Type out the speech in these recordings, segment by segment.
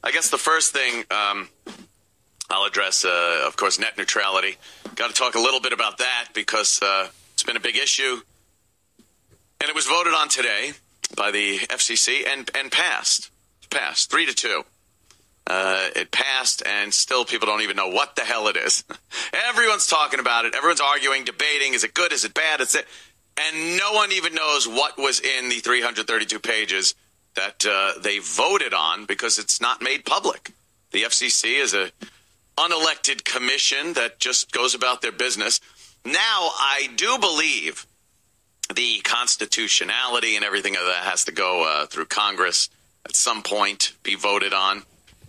I guess the first thing I'll address, of course, net neutrality. Got to talk a little bit about that because it's been a big issue. And it was voted on today by the F.C.C. and passed. Passed 3-2. It passed, and still people don't even know what the hell it is. Everyone's talking about it. Everyone's arguing, debating. Is it good? Is it bad? It's it. And no one even knows what was in the 332 pages that they voted on because it's not made public. The F.C.C. is a unelected commission that just goes about their business. Now, I do believe the constitutionality and everything of that has to go through Congress at some point, be voted on.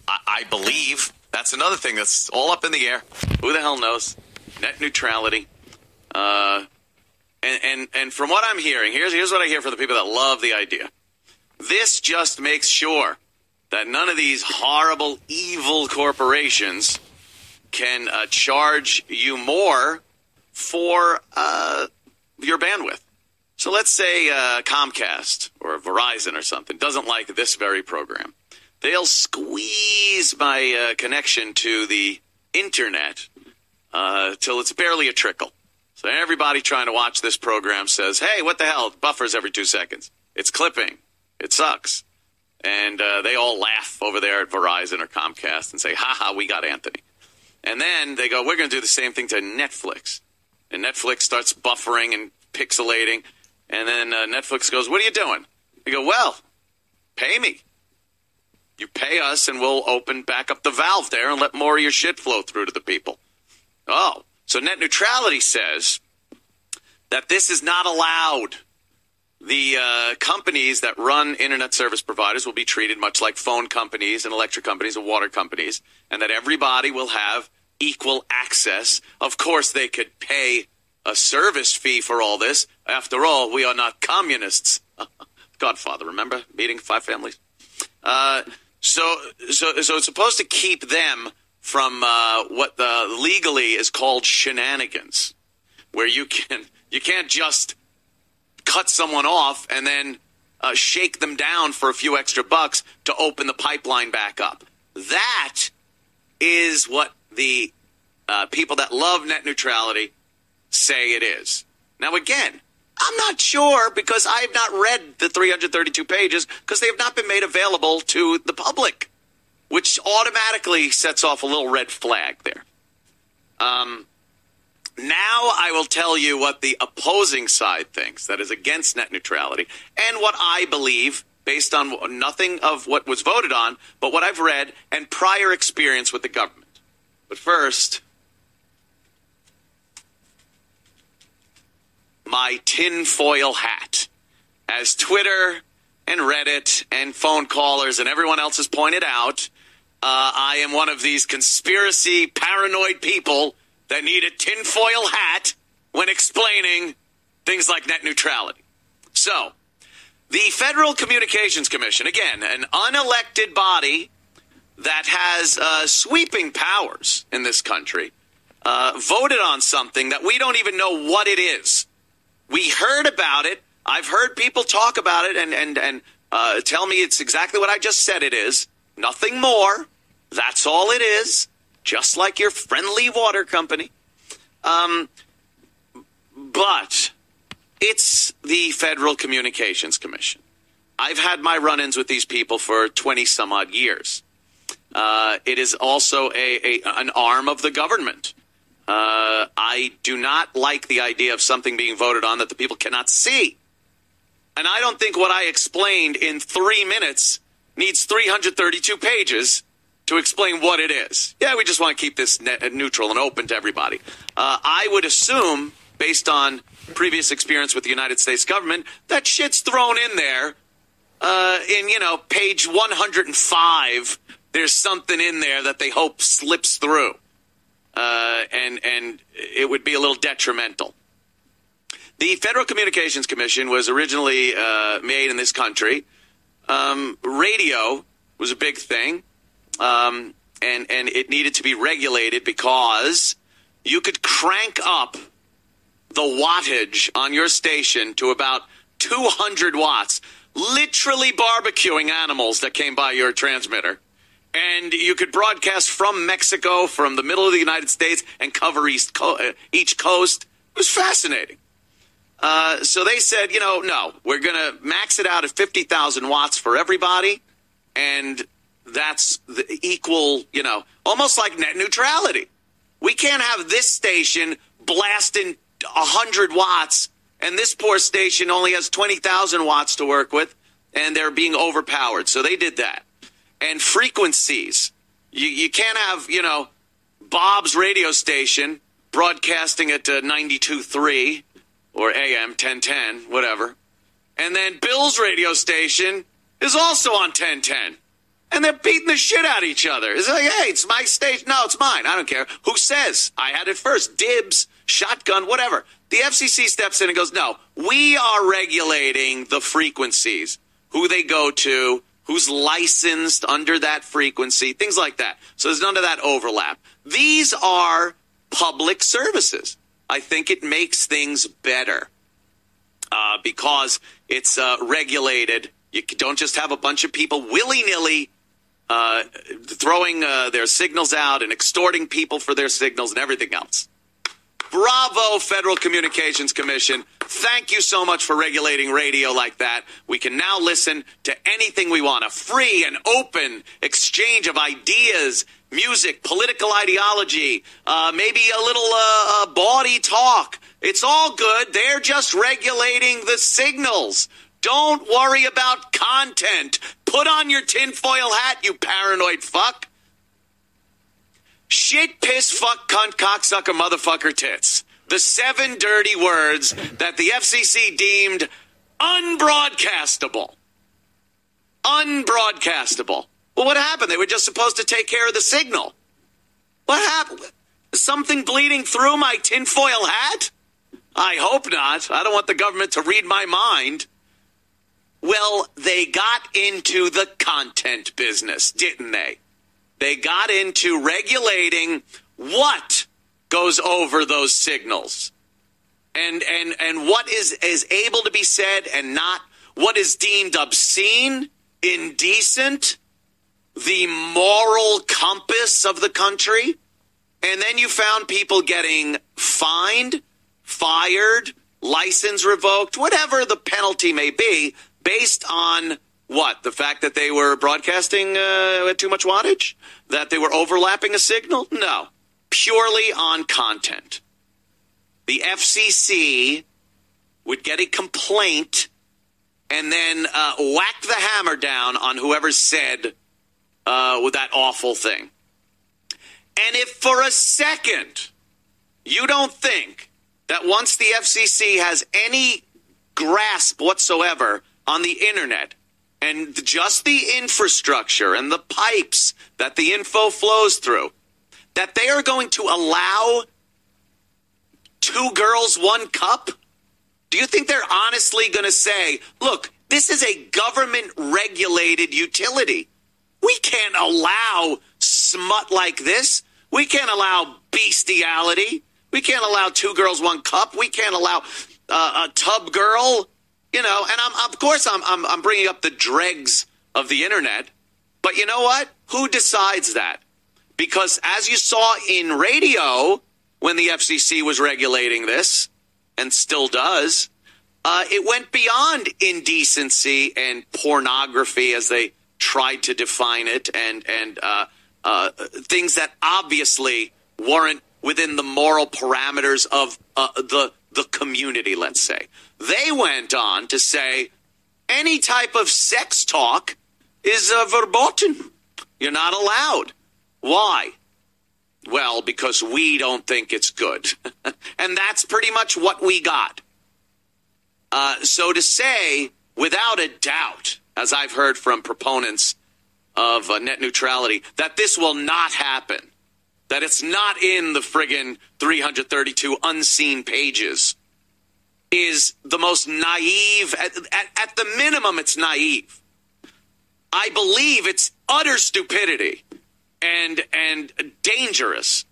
I believe that's another thing that's all up in the air. Who the hell knows? Net neutrality. And from what I'm hearing, here's what I hear from the people that love the idea. This just makes sure that none of these horrible, evil corporations can charge you more for your bandwidth. So let's say Comcast or Verizon or something doesn't like this very program. They'll squeeze my connection to the internet till it's barely a trickle. So everybody trying to watch this program says, hey, what the hell? It buffers every 2 seconds. It's clipping. It sucks. And they all laugh over there at Verizon or Comcast and say, ha, we got Anthony. And then they go, we're going to do the same thing to Netflix. And Netflix starts buffering and pixelating. And then Netflix goes, what are you doing? They go, well, pay me. You pay us and we'll open back up the valve there and let more of your shit flow through to the people. Oh, so net neutrality says that this is not allowed. The companies that run internet service providers will be treated much like phone companies and electric companies and water companies, and that everybody will have equal access. Of course, they could pay a service fee for all this. After all, we are not communists. Godfather, remember? Meeting 5 families? So it's supposed to keep them from what legally is called shenanigans, where you can't just cut someone off and then shake them down for a few extra bucks to open the pipeline back up. That is what the people that love net neutrality say it is. Now, again, I'm not sure because I have not read the 332 pages because they have not been made available to the public, which automatically sets off a little red flag there. Now I will tell you what the opposing side thinks, that is against net neutrality, and what I believe based on nothing of what was voted on, but what I've read and prior experience with the government. But first, my tinfoil hat. As Twitter and Reddit and phone callers and everyone else has pointed out, I am one of these conspiracy paranoid people that need a tinfoil hat when explaining things like net neutrality. So, the Federal Communications Commission, again, an unelected body that has sweeping powers in this country, voted on something that we don't even know what it is. We heard about it. I've heard people talk about it and tell me it's exactly what I just said it is. Nothing more. That's all it is. Just like your friendly water company. But it's the Federal Communications Commission. I've had my run-ins with these people for 20-some-odd years. It is also an arm of the government. I do not like the idea of something being voted on that the people cannot see. And I don't think what I explained in 3 minutes needs 332 pages to explain what it is. Yeah, we just want to keep this neutral and open to everybody. I would assume, based on previous experience with the United States government, that shit's thrown in there. In, page 105, there's something in there that they hope slips through. And it would be a little detrimental. The Federal Communications Commission was originally made in this country. Radio was a big thing. And it needed to be regulated because you could crank up the wattage on your station to about 200 watts, literally barbecuing animals that came by your transmitter. And you could broadcast from Mexico, from the middle of the United States, and cover each coast. It was fascinating. So they said, no, we're going to max it out at 50,000 watts for everybody. And that's the equal, almost like net neutrality. We can't have this station blasting 100 watts, and this poor station only has 20,000 watts to work with, and they're being overpowered. So they did that. And frequencies. You can't have, Bob's radio station broadcasting at 92.3 or AM 1010, whatever. And then Bill's radio station is also on 1010. And they're beating the shit out of each other. It's like, hey, it's my station. No, it's mine. I don't care. Who says? I had it first. Dibs, shotgun, whatever. The FCC steps in and goes, no, we are regulating the frequencies, who they go to, who's licensed under that frequency, things like that. So there's none of that overlap. These are public services. I think it makes things better because it's regulated. You don't just have a bunch of people willy-nilly throwing their signals out and extorting people for their signals and everything else. Bravo, Federal Communications Commission. Thank you so much for regulating radio like that. We can now listen to anything we want. A free and open exchange of ideas, music, political ideology, maybe a little bawdy talk. It's all good. They're just regulating the signals. Don't worry about content. Put on your tinfoil hat, you paranoid fuck. Shit, piss, fuck, cunt, cocksucker, motherfucker, tits. The 7 dirty words that the FCC deemed unbroadcastable. Unbroadcastable. Well, what happened? They were just supposed to take care of the signal. What happened? Something bleeding through my tinfoil hat? I hope not. I don't want the government to read my mind. Well, they got into the content business, didn't they? They got into regulating what goes over those signals and what is able to be said and not, what is deemed obscene, indecent, the moral compass of the country. And then you found people getting fined, fired, license revoked, whatever the penalty may be, based on what? The fact that they were broadcasting at too much wattage? That they were overlapping a signal? No. Purely on content. The FCC would get a complaint and then whack the hammer down on whoever said that awful thing. And if for a second you don't think that once the FCC has any grasp whatsoever on the internet and just the infrastructure and the pipes that the info flows through, that they are going to allow 2 girls, 1 cup? Do you think they're honestly going to say, look, this is a government-regulated utility. We can't allow smut like this. We can't allow bestiality. We can't allow 2 girls, 1 cup. We can't allow a tub girl. And I'm bringing up the dregs of the internet. But you know what? Who decides that? Because as you saw in radio, when the FCC was regulating this, and still does, it went beyond indecency and pornography as they tried to define it, and things that obviously weren't within the moral parameters of the community, let's say. They went on to say any type of sex talk is verboten. You're not allowed. Why? Well, because we don't think it's good. And that's pretty much what we got. So to say, without a doubt, as I've heard from proponents of net neutrality, that this will not happen, that it's not in the friggin' 332 unseen pages, is the most naive. At the minimum, it's naive. I believe it's utter stupidity and dangerous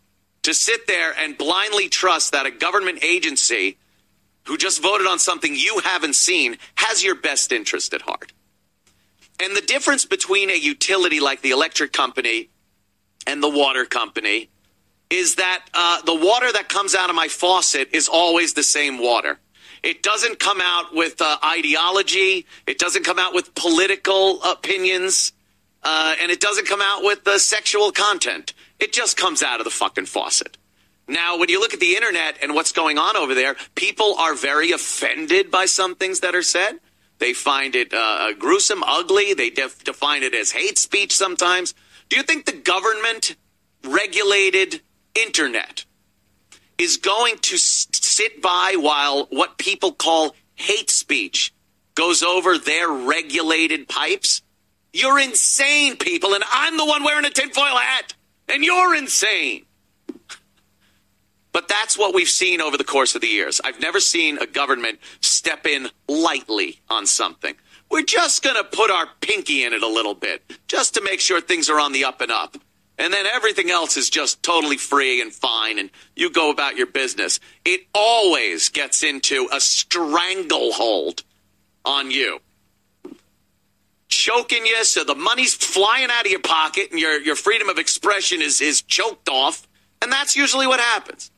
to sit there and blindly trust that a government agency who just voted on something you haven't seen has your best interest at heart. And the difference between a utility like the electric company and the water company is that the water that comes out of my faucet is always the same water. It doesn't come out with ideology. It doesn't come out with political opinions. And it doesn't come out with sexual content. It just comes out of the fucking faucet. Now, when you look at the internet and what's going on over there, people are very offended by some things that are said. They find it gruesome, ugly. They define it as hate speech sometimes. Do you think the government-regulated internet is going to sit by while what people call hate speech goes over their regulated pipes? You're insane, people, and I'm the one wearing a tinfoil hat, and you're insane. But that's what we've seen over the course of the years. I've never seen a government step in lightly on something. We're just going to put our pinky in it a little bit, just to make sure things are on the up and up. And then everything else is just totally free and fine, and you go about your business. It always gets into a stranglehold on you, choking you so the money's flying out of your pocket and your freedom of expression is choked off, and that's usually what happens.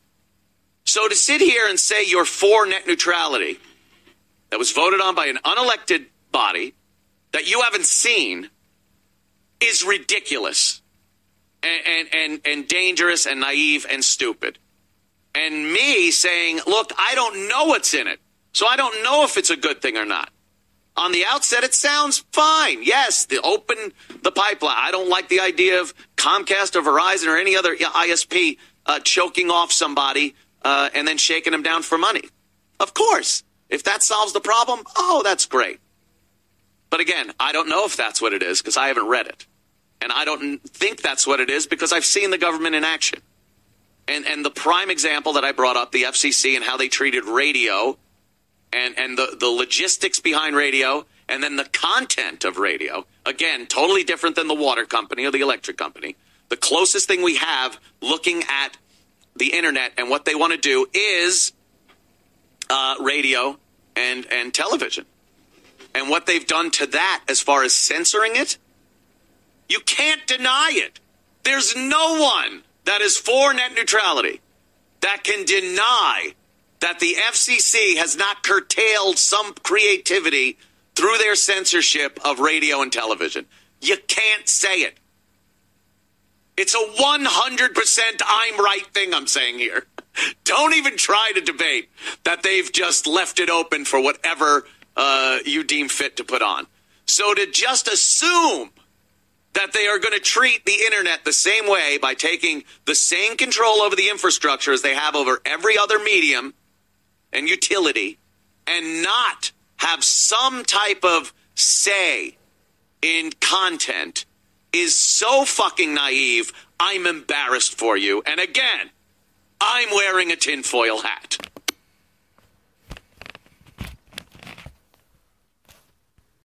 So to sit here and say you're for net neutrality that was voted on by an unelected body that you haven't seen is ridiculous. And dangerous and naive and stupid. And me saying, look, I don't know what's in it, so I don't know if it's a good thing or not. On the outset, it sounds fine. Yes, open the pipeline. I don't like the idea of Comcast or Verizon or any other ISP choking off somebody and then shaking them down for money. Of course, if that solves the problem, oh, that's great. But again, I don't know if that's what it is because I haven't read it. And I don't think that's what it is because I've seen the government in action. And the prime example that I brought up, the F.C.C. and how they treated radio and the logistics behind radio and then the content of radio, again, totally different than the water company or the electric company. The closest thing we have looking at the internet and what they want to do is radio and television. And what they've done to that as far as censoring it, you can't deny it. There's no one that is for net neutrality that can deny that the F.C.C. has not curtailed some creativity through their censorship of radio and television. You can't say it. It's a 100% I'm right thing I'm saying here. Don't even try to debate that they've just left it open for whatever you deem fit to put on. So to just assume that they are going to treat the internet the same way by taking the same control over the infrastructure as they have over every other medium and utility and not have some type of say in content is so fucking naive. I'm embarrassed for you. And again, I'm wearing a tinfoil hat.